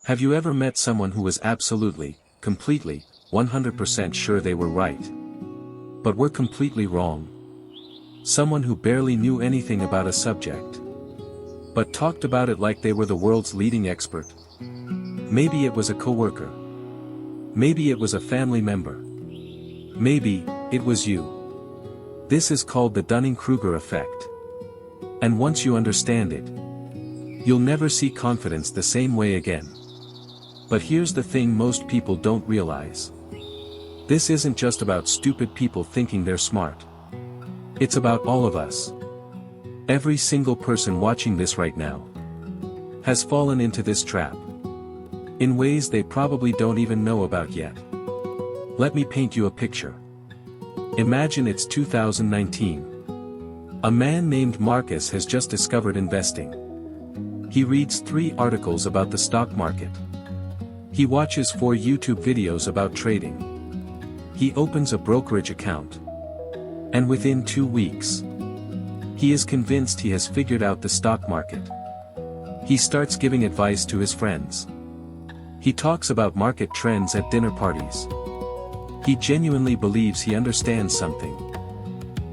Have you ever met someone who was absolutely, completely, 100% sure they were right, but were completely wrong? Someone who barely knew anything about a subject, but talked about it like they were the world's leading expert. Maybe it was a coworker. Maybe it was a family member. Maybe it was you. This is called the Dunning-Kruger Effect. And once you understand it, you'll never see confidence the same way again. But here's the thing most people don't realize. This isn't just about stupid people thinking they're smart. It's about all of us. Every single person watching this right now has fallen into this trap, in ways they probably don't even know about yet. Let me paint you a picture. Imagine it's 2019. A man named Marcus has just discovered investing. He reads 3 articles about the stock market. He watches 4 YouTube videos about trading. He opens a brokerage account. And within 2 weeks, he is convinced he has figured out the stock market. He starts giving advice to his friends. He talks about market trends at dinner parties. He genuinely believes he understands something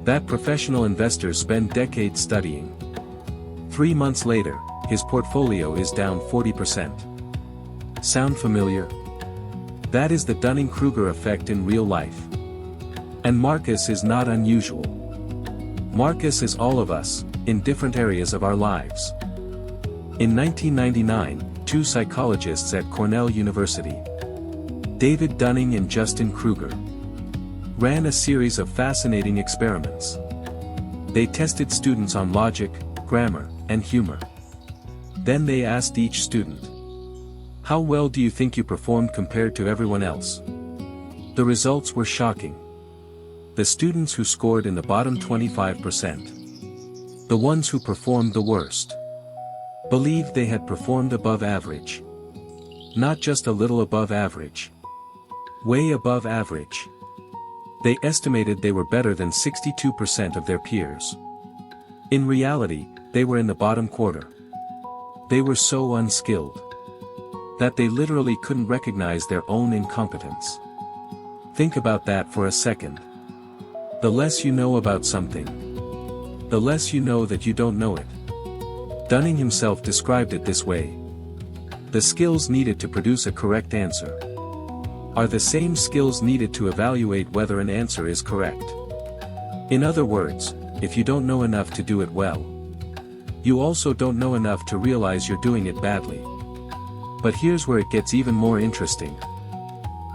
that professional investors spend decades studying. 3 months later, his portfolio is down 40%. Sound familiar? That is the Dunning-Kruger effect in real life. And Marcus is not unusual. Marcus is all of us, in different areas of our lives. In 1999, 2 psychologists at Cornell University, David Dunning and Justin Kruger, ran a series of fascinating experiments. They tested students on logic, grammar, and humor. Then they asked each student, "How well do you think you performed compared to everyone else?" The results were shocking. The students who scored in the bottom 25%, the ones who performed the worst, believed they had performed above average. Not just a little above average. Way above average. They estimated they were better than 62% of their peers. In reality, they were in the bottom quarter. They were so unskilled that they literally couldn't recognize their own incompetence. Think about that for a second. The less you know about something, the less you know that you don't know it. Dunning himself described it this way. The skills needed to produce a correct answer are the same skills needed to evaluate whether an answer is correct. In other words, if you don't know enough to do it well, you also don't know enough to realize you're doing it badly. But here's where it gets even more interesting.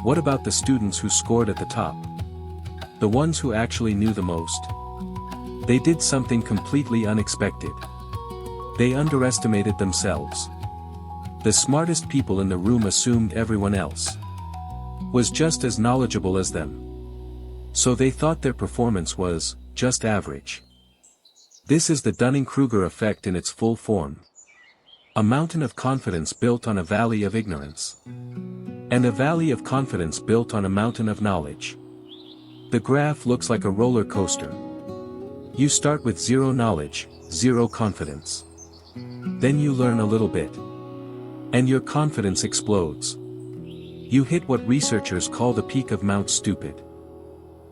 What about the students who scored at the top? The ones who actually knew the most? They did something completely unexpected. They underestimated themselves. The smartest people in the room assumed everyone else was just as knowledgeable as them. So they thought their performance was just average. This is the Dunning-Kruger effect in its full form. A mountain of confidence built on a valley of ignorance. And a valley of confidence built on a mountain of knowledge. The graph looks like a roller coaster. You start with 0 knowledge, 0 confidence. Then you learn a little bit. And your confidence explodes. You hit what researchers call the peak of Mount Stupid.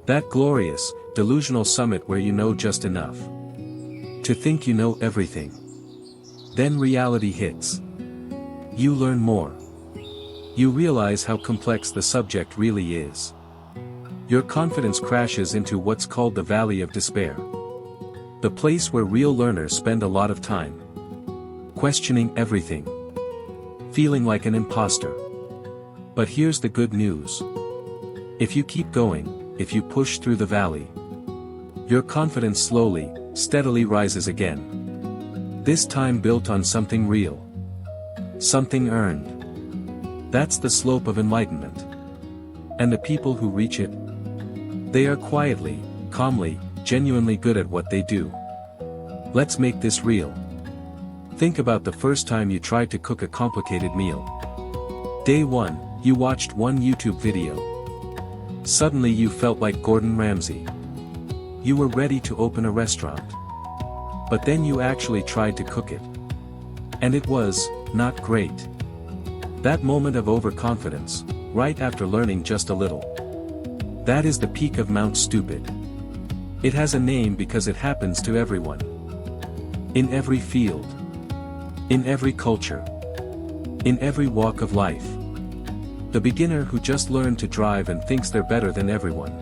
That glorious, delusional summit where you know just enough to think you know everything. Then reality hits. You learn more. You realize how complex the subject really is. Your confidence crashes into what's called the Valley of Despair. The place where real learners spend a lot of time. Questioning everything. Feeling like an imposter. But here's the good news. If you keep going, if you push through the valley, your confidence slowly, steadily rises again. This time built on something real. Something earned. That's the slope of enlightenment. And the people who reach it? They are quietly, calmly, genuinely good at what they do. Let's make this real. Think about the first time you tried to cook a complicated meal. Day 1, you watched one YouTube video. Suddenly you felt like Gordon Ramsay. You were ready to open a restaurant. But then you actually tried to cook it. And it was not great. That moment of overconfidence, right after learning just a little. That is the peak of Mount Stupid. It has a name because it happens to everyone. In every field. In every culture. In every walk of life. The beginner who just learned to drive and thinks they're better than everyone.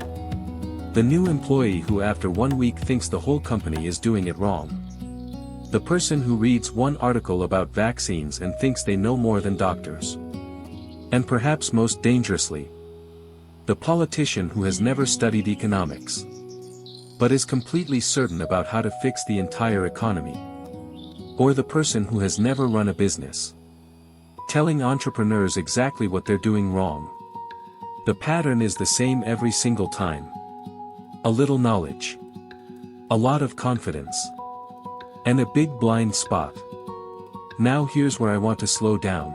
The new employee who after 1 week thinks the whole company is doing it wrong. The person who reads one article about vaccines and thinks they know more than doctors. And perhaps most dangerously, the politician who has never studied economics, but is completely certain about how to fix the entire economy. Or the person who has never run a business, telling entrepreneurs exactly what they're doing wrong. The pattern is the same every single time. A little knowledge. A lot of confidence. And a big blind spot. Now here's where I want to slow down.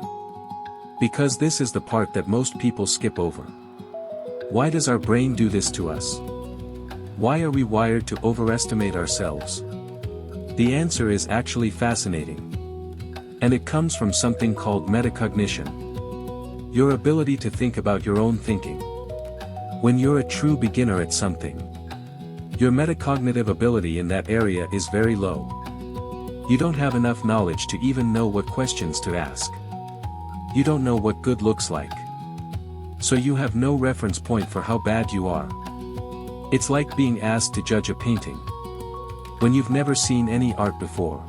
Because this is the part that most people skip over. Why does our brain do this to us? Why are we wired to overestimate ourselves? The answer is actually fascinating. And it comes from something called metacognition. Your ability to think about your own thinking. When you're a true beginner at something, your metacognitive ability in that area is very low. You don't have enough knowledge to even know what questions to ask. You don't know what good looks like. So you have no reference point for how bad you are. It's like being asked to judge a painting when you've never seen any art before.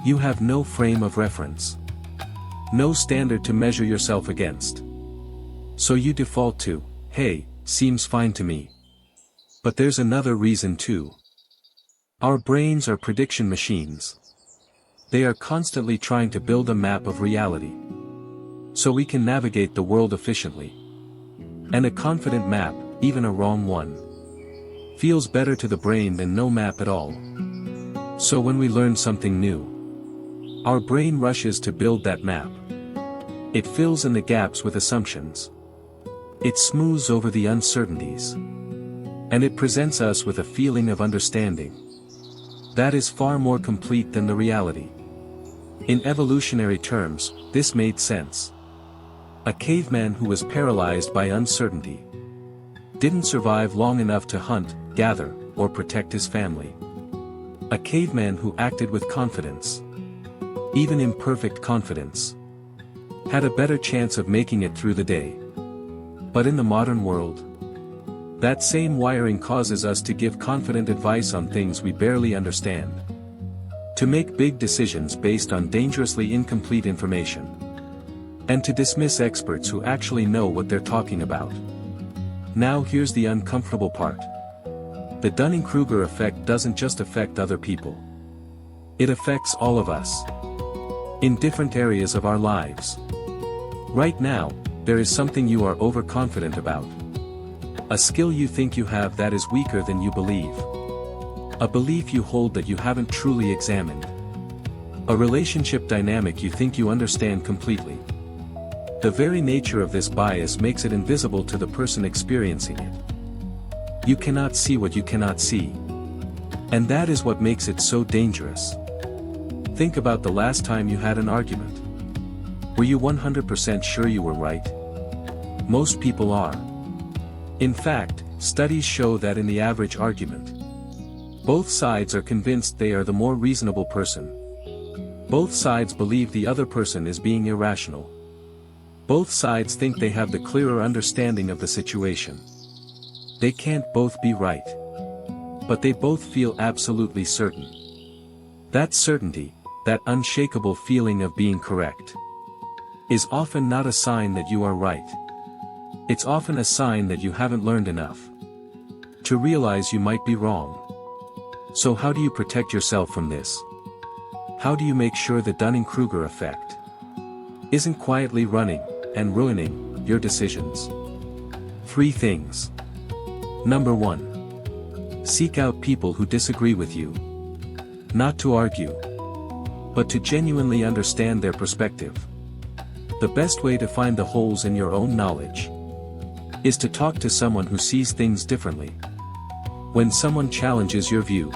You have no frame of reference. No standard to measure yourself against. So you default to, hey, seems fine to me. But there's another reason too. Our brains are prediction machines. They are constantly trying to build a map of reality, so we can navigate the world efficiently. And a confident map, even a wrong one, feels better to the brain than no map at all. So when we learn something new, our brain rushes to build that map. It fills in the gaps with assumptions. It smooths over the uncertainties. And it presents us with a feeling of understanding that is far more complete than the reality. In evolutionary terms, this made sense. A caveman who was paralyzed by uncertainty didn't survive long enough to hunt, gather, or protect his family. A caveman who acted with confidence, even imperfect confidence, had a better chance of making it through the day. But in the modern world, that same wiring causes us to give confident advice on things we barely understand. To make big decisions based on dangerously incomplete information. And to dismiss experts who actually know what they're talking about. Now here's the uncomfortable part. The Dunning-Kruger effect doesn't just affect other people. It affects all of us. In different areas of our lives. Right now, there is something you are overconfident about. A skill you think you have that is weaker than you believe. A belief you hold that you haven't truly examined. A relationship dynamic you think you understand completely. The very nature of this bias makes it invisible to the person experiencing it. You cannot see what you cannot see. And that is what makes it so dangerous. Think about the last time you had an argument. Were you 100% sure you were right? Most people are. In fact, studies show that in the average argument, both sides are convinced they are the more reasonable person. Both sides believe the other person is being irrational. Both sides think they have the clearer understanding of the situation. They can't both be right. But they both feel absolutely certain. That certainty, that unshakable feeling of being correct, is often not a sign that you are right. It's often a sign that you haven't learned enough to realize you might be wrong. So how do you protect yourself from this? How do you make sure the Dunning-Kruger effect isn't quietly running and ruining your decisions? 3 things. Number 1. Seek out people who disagree with you. Not to argue, but to genuinely understand their perspective. The best way to find the holes in your own knowledge is to talk to someone who sees things differently. When someone challenges your view,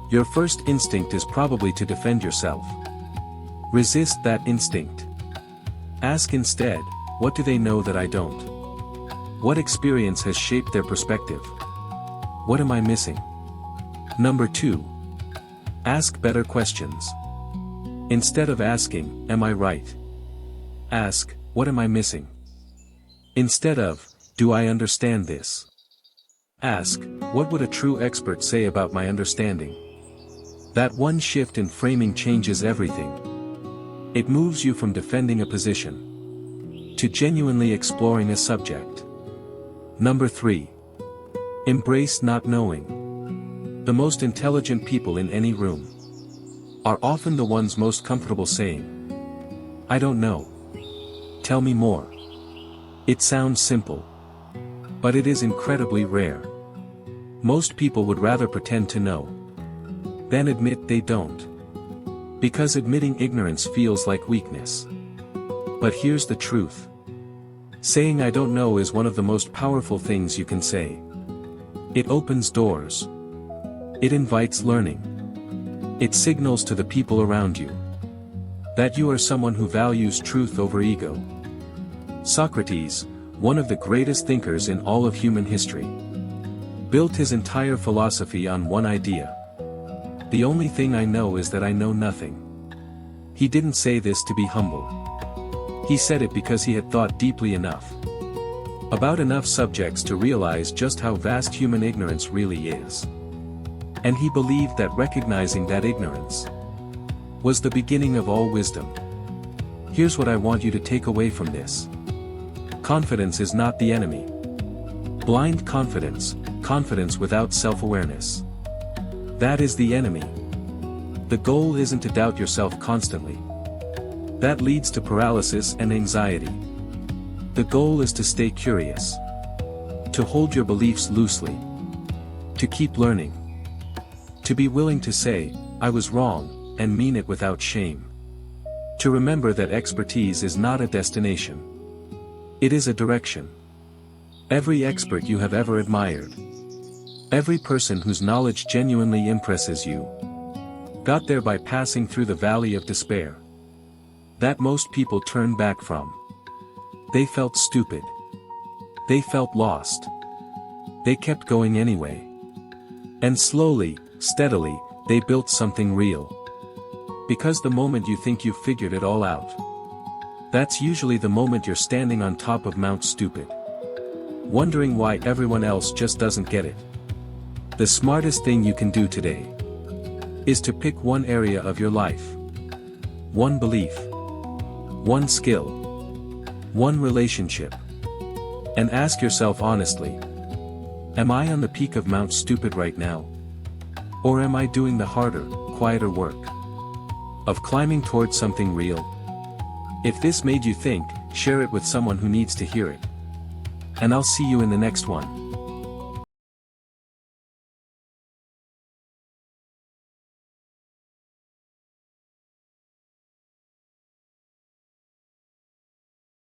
your first instinct is probably to defend yourself. Resist that instinct. Ask instead, what do they know that I don't? What experience has shaped their perspective? What am I missing? Number 2. Ask better questions. Instead of asking, am I right? Ask, what am I missing? Instead of, do I understand this? Ask, what would a true expert say about my understanding? That one shift in framing changes everything. It moves you from defending a position to genuinely exploring a subject. Number 3. Embrace not knowing. The most intelligent people in any room are often the ones most comfortable saying, I don't know. Tell me more. It sounds simple, but it is incredibly rare. Most people would rather pretend to know than admit they don't, because admitting ignorance feels like weakness. But here's the truth. Saying I don't know is one of the most powerful things you can say. It opens doors. It invites learning. It signals to the people around you that you are someone who values truth over ego. Socrates, one of the greatest thinkers in all of human history, built his entire philosophy on one idea. The only thing I know is that I know nothing. He didn't say this to be humble. He said it because he had thought deeply enough about enough subjects to realize just how vast human ignorance really is. And he believed that recognizing that ignorance was the beginning of all wisdom. Here's what I want you to take away from this. Confidence is not the enemy. Blind confidence, confidence without self-awareness, that is the enemy. The goal isn't to doubt yourself constantly. That leads to paralysis and anxiety. The goal is to stay curious, to hold your beliefs loosely, to keep learning, to be willing to say, I was wrong, and mean it without shame. To remember that expertise is not a destination. It is a direction. Every expert you have ever admired, every person whose knowledge genuinely impresses you, got there by passing through the valley of despair that most people turn back from. They felt stupid. They felt lost. They kept going anyway. And slowly, steadily, they built something real. Because the moment you think you've figured it all out, that's usually the moment you're standing on top of Mount Stupid, wondering why everyone else just doesn't get it. The smartest thing you can do today is to pick one area of your life, one belief, one skill, one relationship, and ask yourself honestly, am I on the peak of Mount Stupid right now? Or am I doing the harder, quieter work of climbing towards something real? If this made you think, share it with someone who needs to hear it. And I'll see you in the next one.